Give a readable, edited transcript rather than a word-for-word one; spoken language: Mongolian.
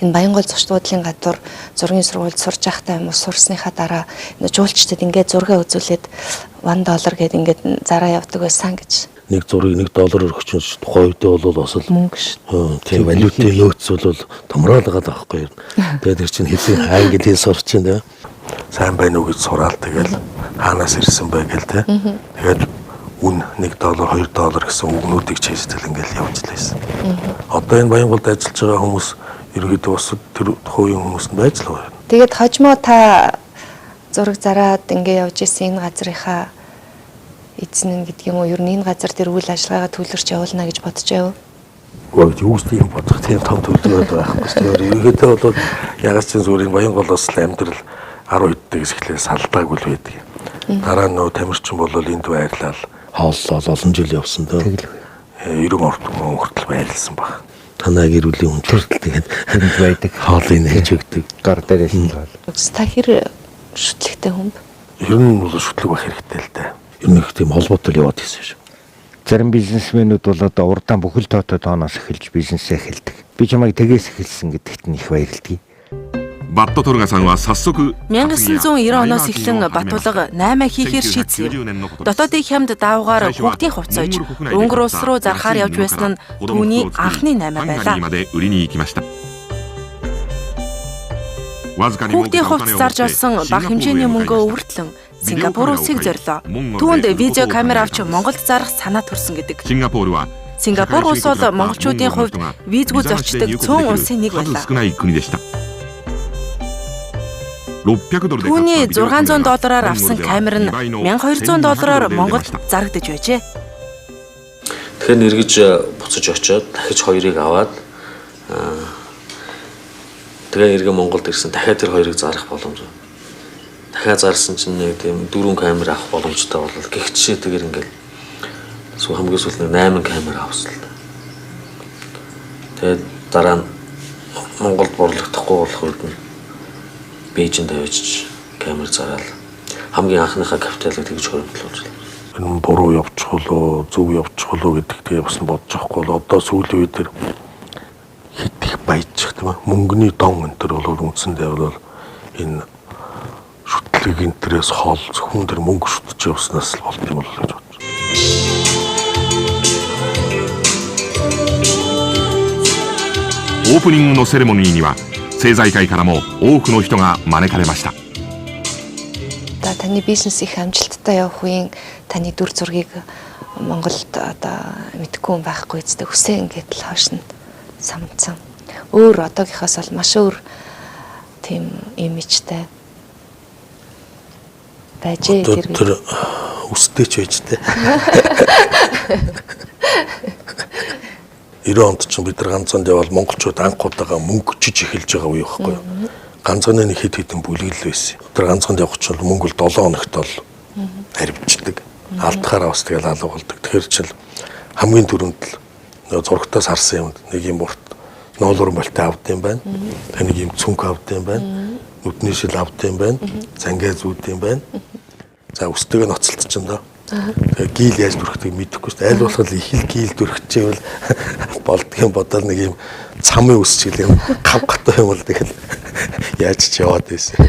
энэ Баянгол зочд буудлын гадуур зургийн сургуульд сурж байхдаа юм уу сурсныхаа дараа энэ жуулчдад ингээд зураг үзүүлээд $1 гэдэг ингээд зараа явдаг байсан гэж. Нэг зургийг $1 өгч тухайн үедээ бол бас л мөнгө шүү. Тийм валютын нөөц бол томроолгаад байхгүй юм. Тэгээд тэр чинь хэдийн англи хэл сурч байна. Сайн байна уу гэж сураал тэгэл хаанаас ирсэн бэ гэл тэ. Тэгээд үн $1 $2 гэсэн үгнүүдийг чийстэл ингээл явж лээсэн. Одоо энэ Баянголд ажиллаж байгаа хүмүүс ерөөдөө бас тэр тухайн хүмүүс нь байж л байна. Тэгээд хожимо та зураг зараад ингээ явж исэн энэ газрынхаа эзэн гэдэг юм уу ер нь энэ газар дээр үйл ажиллагаагаа төлөрч явуулна гэж бодож байв. Гэхдээ юу ч юм бодох тийм том төлөвлөгөө байхгүй шүү дээ. Ерөнхийдөө бол ягц чинь зүгээр Баянголоос амьдрал 10 хэддээс эхлээ салдаагүй л байдаг. Дараа нь нөө тамирчин бол энд байрлал хооллол олон жил явсан дөө. 90 орчим хүртэл байрлсан баг. Танай гэр бүлийн хүндрэлтэй тэгээд энд байдаг. Хоолыг нээж өгдөг. Гар дээрээс нь гал. Та хэр шүтлэгтэй хүн бэ? Ер нь бол шүтлэг байх хэрэгтэй л дээ. Ер нь их тийм холбоотой л яваад ирсэн шүү. Зарим бизнесмэнүүд бол одоо урдаан бүхэл тоотод тооноос эхэлж бизнесээ эхэлдэг. Би чамайг тгээс эхэлсэн гэдэгт нь их баярлалаа. 1990 оноос эхлэн Батулга 8 хийхээр шийдсэн. Дотоодын хямд даавгаар хүүхдийн хувцас ойж өнгөр улс руу зархаар явж байсан нь түүний анхны 8 байлаа. Хүүхдийн хувцас зарж олсон бага хэмжээний мөнгөө өвөртлөн Сингапур улсыг зорилоо. Түүнд видео камер авч Монголд зарах санаа төрсөн гэдэг. Сингапур улс бол монголчуудын хувьд визгүй зорчдог цөөн улсын нэг байлаа. Түүний $600 авсан камер нь $1200 Монголд зарагдаж байжээ. Тэгэхээр нэргэж буцаж очиод дахиж хоёрыг аваад тэгээ эргээ Монголд ирсэн. Дахиад тэр хоёрыг зарах боломж. Дахиад зарсан чинь нэг тийм 4 камер авах боломжтой болол. Гэхдээ тэгээр ингээл хамгийн сүүлд 8 камер авсан л. Тэгээд дараа нь Монголд борлогдохгүй болох үед нь Бээжинд авчиж камер зараад хамгийн анхныхаа капиталыг тэгж хөрөнгөлүүлж байна. Энэ буруу явчих болоо, зөв явчих болоо гэдэгт бас бодож байхгүй бол одоо сүүлийн үед төр хит их баяжчих тийм ээ. Мөнгөний дон энэ төр бол үндсэндээ бол энэ шүтлэг энтрээс хол зөвхөн тэр мөнгө шүтж явснаас л болт юм бол гэж бодож байна. オープニングのセレモニーには政財界からも多くの人が招かれました。 Таны бизнес их амжилттай явах үеийн таны дүр зургийг Монголд одоо мэдгүй хүн байхгүй зү хүсээ ингээд л хойш нь самцсан. Өөр одоогийнхоос бол маш өөр тийм имижтэй байжээ тэр. Тэр өстэйч байж тээ. 90 онд ч бид нар ганцхан явал монголчууд анхудаага мөнгө жиж эхэлж байгаа үе байхгүй юу? Ганцхан нэг хэд хэдэн бүлэглэл байсан. Тэр ганцхан явах ч мөнгө л 7 хоногт бол харьбчдаг. Алдахаараа бас тэгэл алга болдог. Тэгэхээр чил хамгийн түрүүнд л зургатаас харсан юм нэг юм урт ноолор болтой авд юм байна. Нэг юм цүнх авд юм байна. Нүдний шил авд юм байна. Зангаа зүүд юм байна. За өстөг нь оцолтчихно доо. Тэгээ гийл яаж дүрхтэйг мэдэхгүй шүү дээ. Аль болох их л гийл дүрхчихвэл болдгийн бодол нэг юм цамын үсч гэл юм гав гатаа юм бол тэгэл яаж ч яваад байсан.